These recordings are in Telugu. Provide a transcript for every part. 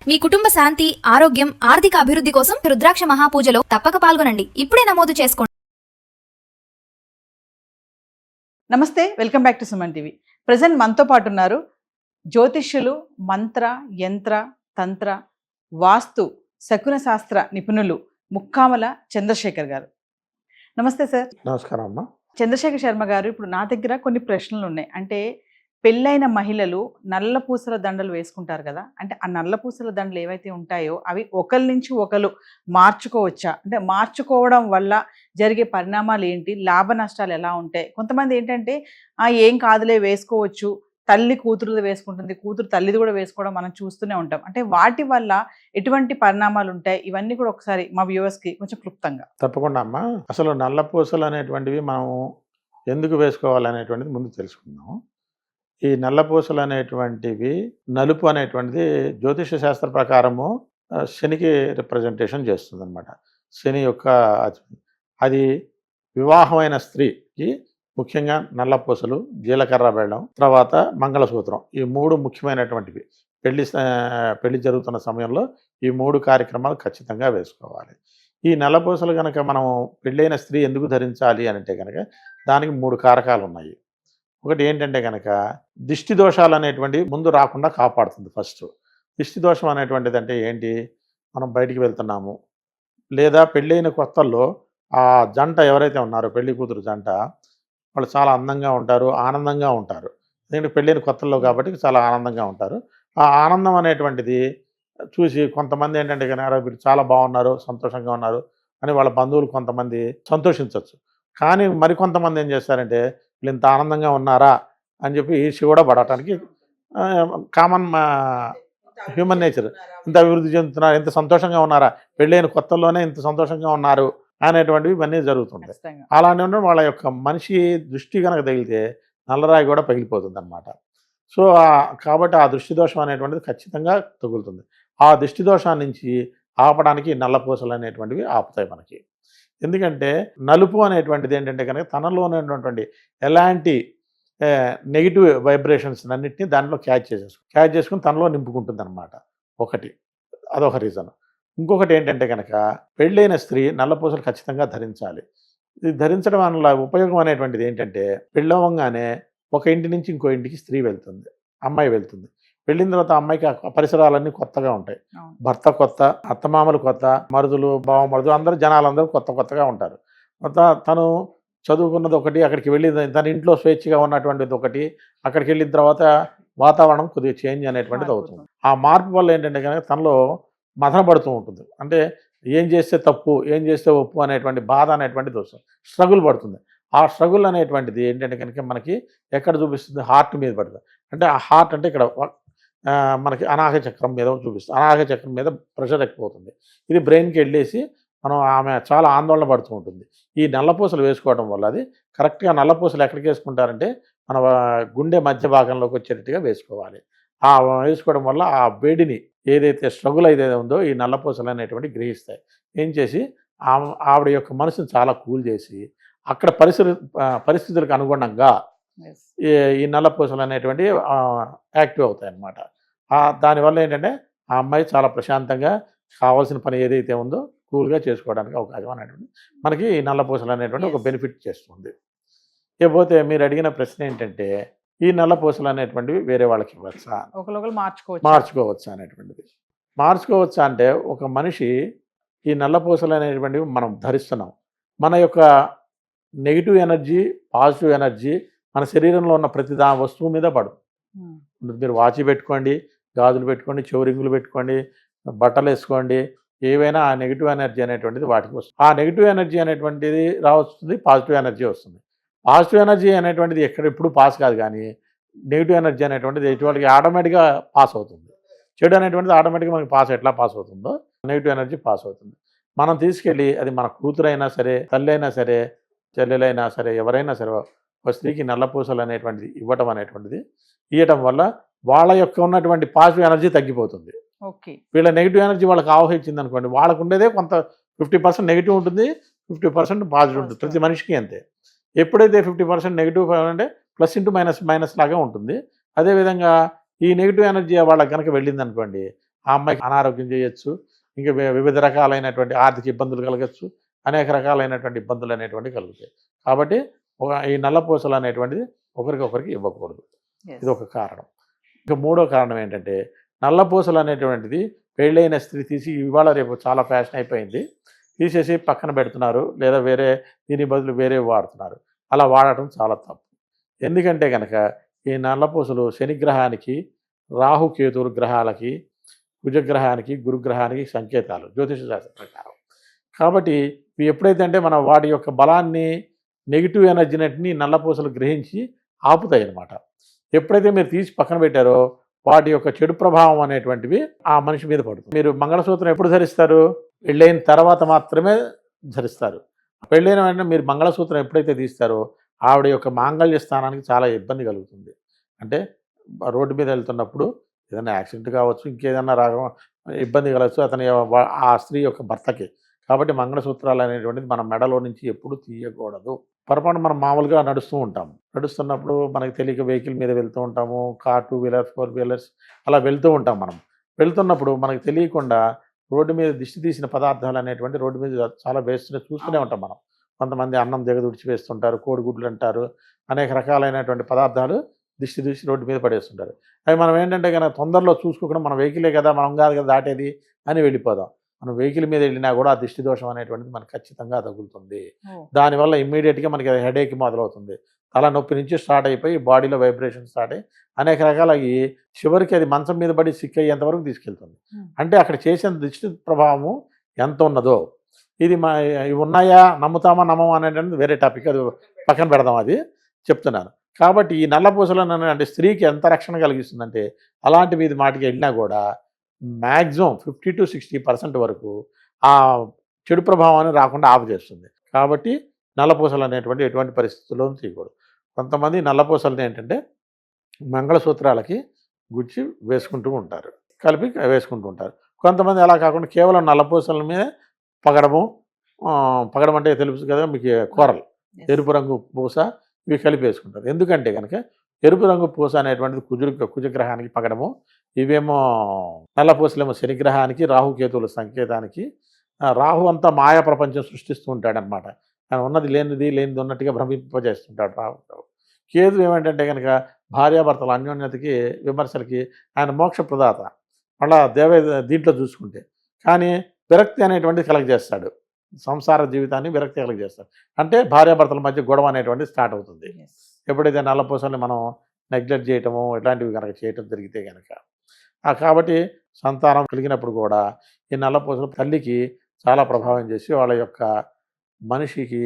మీ కుటుంబ శాంతి, ఆరోగ్యం, ఆర్థిక అభివృద్ధి కోసం రుద్రాక్ష మహాపూజలో తప్పక పాల్గొనండి. ఇప్పుడే నమోదు చేసుకోండి. నమస్తే, welcome back to Suman TV. Present మనతో పాటు ఉన్నారు జ్యోతిష్యులు, మంత్ర, యంత్ర, తంత్ర, వాస్తు, శకున శాస్త్ర నిపుణులు ముక్కామల చంద్రశేఖర్ గారు. నమస్తే సార్. నమస్కారం అమ్మా. చంద్రశేఖర్ శర్మ గారు, ఇప్పుడు నా దగ్గర కొన్ని ప్రశ్నలు ఉన్నాయి. అంటే పెళ్ళైన మహిళలు నల్ల పూసల దండలు వేసుకుంటారు కదా, అంటే ఆ నల్ల పూసల దండలు ఏవైతే ఉంటాయో అవి ఒకరి నుంచి ఒకరు మార్చుకోవచ్చా? అంటే మార్చుకోవడం వల్ల జరిగే పరిణామాలు ఏంటి, లాభ నష్టాలు ఎలా ఉంటాయి? కొంతమంది ఏంటంటే ఏం కాదులే వేసుకోవచ్చు, తల్లి కూతురుది వేసుకుంటుంది, కూతురు తల్లిది కూడా వేసుకోవడం మనం చూస్తూనే ఉంటాం. అంటే వాటి వల్ల ఎటువంటి పరిణామాలు ఉంటాయి, ఇవన్నీ కూడా ఒకసారి మా వ్యూవర్స్కి కొంచెం క్లుప్తంగా. తప్పకుండా అమ్మా. అసలు నల్ల పూసలు అనేటువంటివి మనం ఎందుకు వేసుకోవాలనేటువంటిది ముందు తెలుసుకుందాం. ఈ నల్ల పూసలు అనేటువంటివి, నలుపు అనేటువంటిది జ్యోతిష శాస్త్ర ప్రకారము శనికి రిప్రజెంటేషన్ చేస్తుంది అనమాట. శని యొక్క అది వివాహమైన స్త్రీకి ముఖ్యంగా నల్ల పూసలు, జీలకర్ర బెల్లం, తర్వాత మంగళసూత్రం, ఈ మూడు ముఖ్యమైనటువంటివి. పెళ్లి జరుగుతున్న సమయంలో ఈ మూడు కార్యక్రమాలు ఖచ్చితంగా వేసుకోవాలి. ఈ నల్ల పూసలు కనుక మనం పెళ్ళైన స్త్రీ ఎందుకు ధరించాలి అంటే కనుక దానికి మూడు కారకాలు ఉన్నాయి. ఒకటి ఏంటంటే కనుక దిష్టి దోషాలు అనేటువంటివి ముందు రాకుండా కాపాడుతుంది. ఫస్ట్ దిష్టి దోషం అనేటువంటిది అంటే ఏంటి, మనం బయటికి వెళ్తున్నాము, లేదా పెళ్ళైన కొత్తల్లో ఆ జంట ఎవరైతే ఉన్నారో, పెళ్లి కూతురు జంట, వాళ్ళు చాలా అందంగా ఉంటారు, ఆనందంగా ఉంటారు. ఎందుకంటే పెళ్ళైన కొత్తల్లో కాబట్టి చాలా ఆనందంగా ఉంటారు. ఆ ఆనందం అనేటువంటిది చూసి కొంతమంది ఏంటంటే కనుక వీళ్ళు చాలా బాగున్నారు, సంతోషంగా ఉన్నారు అని వాళ్ళ బంధువులు కొంతమంది సంతోషించవచ్చు. కానీ మరికొంతమంది ఏం చేస్తారంటే వీళ్ళు ఇంత ఆనందంగా ఉన్నారా అని చెప్పి ఈర్ష్య కూడా పడటానికి కామన్ హ్యూమన్ నేచర్. ఇంత అభివృద్ధి చెందుతున్నారు, ఇంత సంతోషంగా ఉన్నారా, పెళ్ళైన కొత్తల్లోనే ఇంత సంతోషంగా ఉన్నారు అనేటువంటివి ఇవన్నీ జరుగుతుంటాయి. అలాంటి వాళ్ళ యొక్క మనిషి దృష్టి కనుక తగిలితే నల్లరాయి కూడా పగిలిపోతుంది అనమాట. సో కాబట్టి ఆ దృష్టి దోషం అనేటువంటిది ఖచ్చితంగా తగులుతుంది. ఆ దృష్టి దోషాన్ని నుంచి ఆపడానికి నల్ల పూసలు అనేటువంటివి ఆపుతాయి మనకి. ఎందుకంటే నలుపు అనేటువంటిది ఏంటంటే కనుక తనలో ఉన్నటువంటి ఎలాంటి నెగిటివ్ వైబ్రేషన్స్ అన్నింటినీ దాంట్లో క్యాచ్ చేసుకుని తనలో నింపుకుంటుంది అనమాట. ఒకటి అదొక రీజన్. ఇంకొకటి ఏంటంటే కనుక పెళ్ళైన స్త్రీ నల్ల పూసలు ఖచ్చితంగా ధరించాలి. ఇది ధరించడం వల్ల ఉపయోగం అనేటువంటిది ఏంటంటే, పెళ్ళవగానే ఒక ఇంటి నుంచి ఇంకో ఇంటికి స్త్రీ వెళ్తుంది, అమ్మాయి వెళ్తుంది. వెళ్ళిన తర్వాత అమ్మాయికి పరిసరాలన్నీ కొత్తగా ఉంటాయి. భర్త కొత్త, అత్తమామలు కొత్త, మరుదులు, బావమరుదులు, అందరూ జనాలందరూ కొత్తగా ఉంటారు. తను చదువుకున్నది ఒకటి, అక్కడికి వెళ్ళి తన ఇంట్లో స్వేచ్ఛగా ఉన్నటువంటిది ఒకటి, అక్కడికి వెళ్ళిన తర్వాత వాతావరణం కొద్దిగా చేంజ్ అనేటువంటిది అవుతుంది. ఆ మార్పు వల్ల ఏంటంటే కనుక తనలో మదన పడుతూ ఉంటుంది. అంటే ఏం చేస్తే తప్పు, ఏం చేస్తే ఒప్పు అనేటువంటి బాధ అనేటువంటిది వస్తుంది, స్ట్రగుల్ పడుతుంది. ఆ స్ట్రగుల్ అనేటువంటిది ఏంటంటే కనుక మనకి ఎక్కడ చూపిస్తుంది, హార్ట్ మీద పడుతుంది. అంటే ఆ హార్ట్ అంటే ఇక్కడ మనకి అనాహ చక్రం మీద చూపిస్తుంది. అనాహ చక్రం మీద ప్రెషర్ ఎక్కువవుతుంది. ఇది బ్రెయిన్కి వెళ్ళేసి ఆమె చాలా ఆందోళన పడుతూ ఉంటుంది. ఈ నల్లపూసలు వేసుకోవడం వల్ల అది కరెక్ట్గా, నల్లపూసలు ఎక్కడికి వేసుకుంటారంటే మన గుండె మధ్య భాగంలోకి వచ్చేటట్టుగా వేసుకోవాలి. ఆ వేసుకోవడం వల్ల ఆ వేడిని, ఏదైతే స్ట్రగుల్ అయితే ఉందో ఈ నల్లపూసలు అనేటువంటి గ్రహిస్తాయి. ఏం చేసి ఆవిడ యొక్క మనసును చాలా కూల్ చేసి అక్కడ పరిస్థితులకు అనుగుణంగా ఈ నల్లపూసలు అనేటువంటివి యాక్టివ్ అవుతాయి అన్నమాట. దానివల్ల ఏంటంటే ఆ అమ్మాయి చాలా ప్రశాంతంగా కావాల్సిన పని ఏదైతే ఉందో కూల్గా చేసుకోవడానికి అవకాశం అనేటువంటి మనకి ఈ నల్లపూసలు అనేటువంటి ఒక బెనిఫిట్ చేస్తుంది. ఇకపోతే మీరు అడిగిన ప్రశ్న ఏంటంటే, ఈ నల్లపూసలు అనేటువంటివి వేరే వాళ్ళకి ఇవ్వచ్చా, మార్చుకోవచ్చా అనేటువంటిది. మార్చుకోవచ్చా అంటే, ఒక మనిషి ఈ నల్లపూసలు అనేటువంటివి మనం ధరిస్తున్నాం, మన యొక్క నెగిటివ్ ఎనర్జీ, పాజిటివ్ ఎనర్జీ మన శరీరంలో ఉన్న ప్రతి వస్తువు మీద పడు. మీరు వాచి పెట్టుకోండి, గాజులు పెట్టుకోండి, చెవురింగులు పెట్టుకోండి, బట్టలు వేసుకోండి, ఏవైనా ఆ నెగిటివ్ ఎనర్జీ అనేటువంటిది వాటికి వస్తుంది. ఆ నెగిటివ్ ఎనర్జీ అనేటువంటిది రావస్తుంది, పాజిటివ్ ఎనర్జీ వస్తుంది. పాజిటివ్ ఎనర్జీ అనేటువంటిది ఎప్పుడు పాస్ కాదు, కానీ నెగిటివ్ ఎనర్జీ అనేటువంటిది ఎటువంటికి ఆటోమేటిక్గా పాస్ అవుతుంది. చెడు అనేటువంటిది ఆటోమేటిక్గా మనకి ఎట్లా పాస్ అవుతుందో నెగిటివ్ ఎనర్జీ పాస్ అవుతుంది. మనం తీసుకెళ్ళి అది మన కూతురైనా సరే, తల్లి అయినా సరే, చెల్లెలైనా సరే, ఎవరైనా సరే ఒక స్త్రీకి నల్లపూసలు అనేటువంటిది ఇవ్వటం వల్ల వాళ్ళ యొక్క ఉన్నటువంటి పాజిటివ్ ఎనర్జీ తగ్గిపోతుంది. వీళ్ళ నెగిటివ్ ఎనర్జీ వాళ్ళకి ఆవహించింది అనుకోండి, వాళ్ళకు ఉండేదే కొంత 50% నెగిటివ్ ఉంటుంది, 50% పాజిటివ్ ఉంటుంది. ప్రతి మనిషికి అంతే. ఎప్పుడైతే 50% నెగిటివ్ అంటే ప్లస్ ఇంటూ మైనస్ లాగా ఉంటుంది. అదేవిధంగా ఈ నెగిటివ్ ఎనర్జీ వాళ్ళకి కనుక వెళ్ళింది అనుకోండి, ఆ అమ్మాయికి అనారోగ్యం చేయొచ్చు, ఇంకా వివిధ రకాలైనటువంటి ఆర్థిక ఇబ్బందులు కలగచ్చు, అనేక రకాలైనటువంటి ఇబ్బందులు అనేటువంటివి కలుగుతాయి. కాబట్టి ఈ నల్లపూసలు అనేటువంటిది ఒకరికొకరికి ఇవ్వకూడదు. Yes. ఇది ఒక కారణం. ఇంకా మూడో కారణం ఏంటంటే నల్లపూసలు అనేటువంటిది పెళ్ళైన స్త్రీ తీసి ఇవాళ రేపు చాలా ఫ్యాషన్ అయిపోయింది, తీసేసి పక్కన పెడుతున్నారు, లేదా వేరే దీని బదులు వేరే వాడుతున్నారు. అలా వాడటం చాలా తప్పు. ఎందుకంటే కనుక ఈ నల్లపూసలు శనిగ్రహానికి, రాహుకేతువుల గ్రహాలకి, కుజగ్రహానికి, గురుగ్రహానికి సంకేతాలు జ్యోతిష శాస్త్ర ప్రకారం. కాబట్టి ఇవి ఎప్పుడైతే అంటే మన వాటి యొక్క బలాన్ని, నెగిటివ్ ఎనర్జీని నల్లపూసలు గ్రహించి ఆపుతాయి అన్నమాట. ఎప్పుడైతే మీరు తీసి పక్కన పెట్టారో వాటి యొక్క చెడు ప్రభావం అనేటువంటివి ఆ మనిషి మీద పడుతుంది. మీరు మంగళసూత్రం ఎప్పుడు ధరిస్తారు? పెళ్ళైన తర్వాత మాత్రమే ధరిస్తారు. పెళ్ళైన వెంటనే మీరు మంగళసూత్రం ఎప్పుడైతే తీస్తారో ఆవిడ యొక్క మాంగళ్య స్థానానికి చాలా ఇబ్బంది కలుగుతుంది. అంటే రోడ్డు మీద వెళ్తున్నప్పుడు ఏదైనా యాక్సిడెంట్ కావచ్చు, ఇంకేదన్నా ఇబ్బంది కలగచ్చు ఆ స్త్రీ యొక్క భర్తకి. కాబట్టి మంగళసూత్రాలు అనేటువంటిది మన మెడలో నుంచి ఎప్పుడు తీయకూడదు. పొరపాటు మనం మామూలుగా నడుస్తున్నప్పుడు మనకి తెలియక వెహికల్ మీద వెళ్తూ ఉంటాము, కార్, 2 వీలర్, 4 వీలర్స్ అలా వెళ్తూ ఉంటాం. మనం వెళ్తున్నప్పుడు మనకు తెలియకుండా రోడ్డు మీద దిష్టి తీసిన పదార్థాలు అనేటువంటి రోడ్డు మీద చాలా చూస్తూనే ఉంటాం మనం. కొంతమంది అన్నం దిగదుడిచి వేస్తుంటారు, కోడిగుడ్లు అంటారు, అనేక రకాలైనటువంటి పదార్థాలు దిష్టి తీసి రోడ్డు మీద పడేస్తుంటారు. అవి మనం ఏంటంటే కనుక తొందరలో చూసుకోకుండా మన వెహికలే కదా, మనం కాదు కదా దాటేది అని వెళ్ళిపోదాం. మనం వెహికల్ మీద వెళ్ళినా కూడా ఆ దిష్టి దోషం అనేటువంటిది మనకు ఖచ్చితంగా తగులుతుంది. దానివల్ల ఇమ్మీడియట్గా మనకి హెడేక్ మొదలవుతుంది. తలనొప్పి నుంచి స్టార్ట్ అయిపోయి బాడీలో వైబ్రేషన్ స్టార్ట్ అయ్యి అనేక రకాలకి చివరికి అది మంచం మీద పడి సిక్ అయ్యేంత వరకు తీసుకెళ్తుంది. అంటే అక్కడ చేసిన దిష్టి ప్రభావము ఎంత ఉన్నదో. ఇవి ఉన్నాయా, నమ్ముతామా నమ్మమా అనేటువంటిది వేరే టాపిక్, అది పక్కన పెడదాం, అది చెప్తున్నాను. కాబట్టి ఈ నల్లపూసలను అంటే స్త్రీకి ఎంత రక్షణ కలిగిస్తుందంటే అలాంటి మీద మాటికి వెళ్ళినా కూడా మ్యాక్సిమం 50 to 60% వరకు ఆ చెడు ప్రభావాన్ని రాకుండా ఆపు చేస్తుంది. కాబట్టి నల్లపూసలు అనేటువంటి ఎటువంటి పరిస్థితుల్లోనూ తీయకూడదు. కొంతమంది నల్లపూసలని ఏంటంటే మంగళసూత్రాలకి గుచ్చి వేసుకుంటూ ఉంటారు, కలిపి వేసుకుంటూ ఉంటారు. కొంతమంది అలా కాకుండా కేవలం నల్లపూసల మీద పగడము అంటే తెలుసు కదా మీకు, కూరలు, ఎరుపు రంగు పూస, ఇవి కలిపి వేసుకుంటారు. ఎందుకంటే కనుక ఎరుపు రంగు పూస అనేటువంటిది కుజగ్రహానికి పగడము, ఇవేమో నల్లపూసలేమో శనిగ్రహానికి, రాహుకేతువుల సంకేతానికి. రాహు అంతా మాయా ప్రపంచం సృష్టిస్తూ ఉంటాడనమాట. ఆయన ఉన్నది లేనిది ఉన్నట్టుగా భ్రమింపజేస్తుంటాడు రాహు. కేతు ఏమిటంటే కనుక భార్యాభర్తల అన్యోన్యతకి, విమర్శలకి ఆయన మోక్ష ప్రదాత. మళ్ళా దీంట్లో చూసుకుంటే కానీ విరక్తి అనేటువంటిది కలగజేస్తాడు, సంసార జీవితాన్ని విరక్తి కలగజేస్తాడు. అంటే భార్యాభర్తల మధ్య గొడవ అనేటువంటిది స్టార్ట్ అవుతుంది ఎప్పుడైతే నల్లపూసల్ని మనం నెగ్లెక్ట్ చేయటము ఇట్లాంటివి కనుక చేయటం జరిగితే కనుక. కాబట్టి సంతానం కలిగినప్పుడు కూడా ఈ నల్లపూసలు తల్లికి చాలా ప్రభావం చేసి వాళ్ళ యొక్క మనిషికి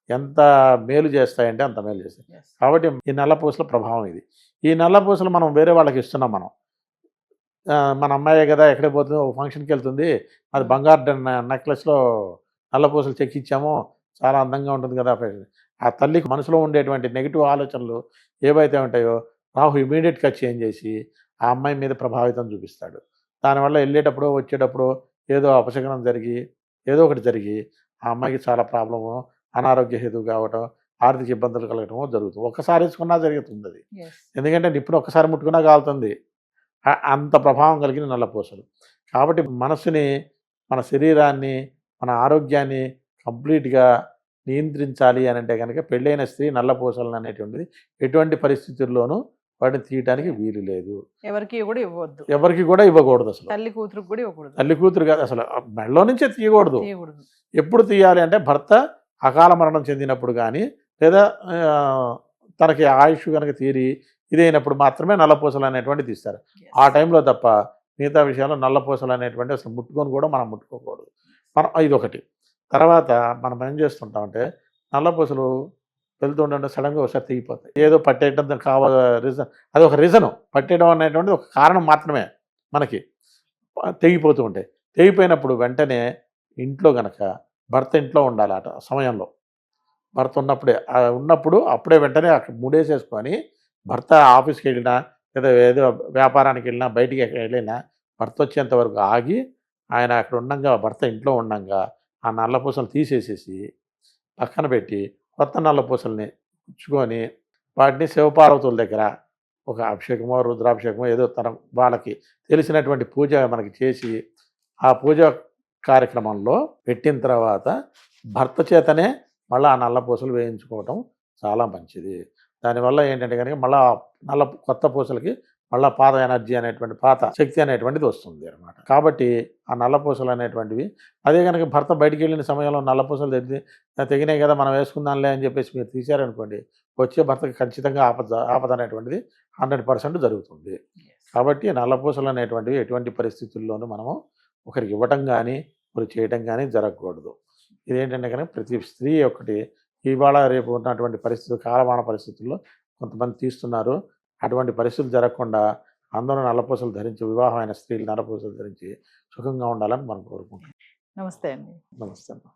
ఎంత మేలు చేస్తాయంటే అంత మేలు చేస్తాయి. కాబట్టి ఈ నల్లపూసల ప్రభావం ఇది. ఈ నల్లపూసలు మనం వేరే వాళ్ళకి ఇస్తున్నాం. మన అమ్మాయే కదా, ఎక్కడికి పోతుందో, ఫంక్షన్కి వెళ్తుంది, అది బంగారు నెక్లెస్లో నల్లపూసలు చెక్కిచ్చాము, చాలా అందంగా ఉంటుంది కదా. ఆ తల్లికి మనసులో ఉండేటువంటి నెగిటివ్ ఆలోచనలు ఏవైతే ఉంటాయో రాహు ఇమీడియట్గా చేంజ్ చేసి ఆ అమ్మాయి మీద ప్రభావితం చూపిస్తాడు. దానివల్ల వెళ్ళేటప్పుడు వచ్చేటప్పుడు ఏదో అపశకనం జరిగి ఏదో ఒకటి జరిగి ఆ అమ్మాయికి చాలా ప్రాబ్లము, అనారోగ్య హేతువు కావటం, ఆర్థిక ఇబ్బందులు కలగటము జరుగుతుంది. ఒక్కసారి వేసుకున్నా జరుగుతుంది అది. ఎందుకంటే నిప్పును ఒక్కసారి ముట్టుకున్నా కాలుతుంది, అంత ప్రభావం కలిగిన నల్లపూసలు. కాబట్టి మనసుని, మన శరీరాన్ని, మన ఆరోగ్యాన్ని కంప్లీట్గా నియంత్రించాలి అని అంటే కనుక పెళ్ళైన స్త్రీ నల్లపూసలను అనేటువంటిది ఎటువంటి పరిస్థితుల్లోనూ వాటిని తీయటానికి వీలు లేదు. ఎవరికి కూడా ఇవ్వకూడదు. అసలు తల్లి కూతురు కాదు, అసలు మెడలో నుంచే తీయకూడదు. ఎప్పుడు తీయాలి అంటే భర్త అకాల మరణం చెందినప్పుడు కానీ, లేదా తనకి ఆయుష్ కనుక తీరి ఇదైనప్పుడు మాత్రమే నల్లపూసలు అనేటువంటి తీస్తారు. ఆ టైంలో తప్ప మిగతా విషయాల్లో నల్లపూసలు అనేటువంటి అసలు ముట్టుకొని కూడా మనం ముట్టుకోకూడదు. ఇదొకటి. తర్వాత మనం ఏం చేస్తుంటామంటే నల్లపూసలు వెళ్తుంటే సడన్గా ఒకసారి తెగిపోతాయి. ఏదో పట్టేయడం రీజన్, అది ఒక రీజను. పట్టేయడం అనేటువంటిది ఒక కారణం మాత్రమే. మనకి తెగిపోతూ ఉంటాయి. తెగిపోయినప్పుడు వెంటనే ఇంట్లో గనక భర్త ఇంట్లో ఉండాలి. ఆ సమయంలో భర్త ఉన్నప్పుడు అప్పుడే వెంటనే అక్కడ ముడేసేసుకొని భర్త ఆఫీస్కి వెళ్ళినా, లేదా ఏదో వ్యాపారానికి వెళ్ళినా, బయటికి వెళ్ళినా భర్త వచ్చేంత వరకు ఆగి ఆయన అక్కడ ఉండంగా, భర్త ఇంట్లో ఉండంగా ఆ నల్లపూసలు తీసేసేసి పక్కన పెట్టి కొత్త నల్లపూసల్ని పుచ్చుకొని వాటిని శివపార్వతుల దగ్గర ఒక అభిషేకమో రుద్రాభిషేకమో ఏదో వాళ్ళకి తెలిసినటువంటి పూజ మనకి చేసి ఆ పూజ కార్యక్రమంలో పెట్టిన తర్వాత భర్త చేతనే మళ్ళీ ఆ నల్ల పూసలు వేయించుకోవటం చాలా మంచిది. దానివల్ల ఏంటంటే కనుక మళ్ళీ నల్ల కొత్త పూసలకి మళ్ళీ పాత ఎనర్జీ అనేటువంటి పాత శక్తి అనేటువంటిది వస్తుంది అనమాట. కాబట్టి ఆ నల్ల పూసలు అనేటువంటివి అదే కనుక భర్త బయటికి వెళ్ళిన సమయంలో నల్ల పూసలు తెగినాయి కదా మనం వేసుకుందాంలే అని చెప్పేసి మీరు తీశారనుకోండి, వచ్చే భర్తకి ఖచ్చితంగా ఆపద అనేటువంటిది 100% జరుగుతుంది. కాబట్టి నల్ల పూసలు అనేటువంటివి ఎటువంటి పరిస్థితుల్లోనూ మనము ఒకరికి ఇవ్వటం కానీ ఒకరు చేయటం కానీ జరగకూడదు. ఇదేంటంటే కనుక ప్రతి స్త్రీ ఒకటి ఇవాళ రేపు ఉన్నటువంటి పరిస్థితులు కాలమాన పరిస్థితుల్లో కొంతమంది తీస్తున్నారు. అటువంటి పరిస్థితులు జరగకుండా అందరూ నల్లపూసలు ధరించి వివాహమైన స్త్రీలు నల్లపూసలు ధరించి సుఖంగా ఉండాలని మనం కోరుకుంటున్నాం. నమస్తే అండి. నమస్తే అమ్మా.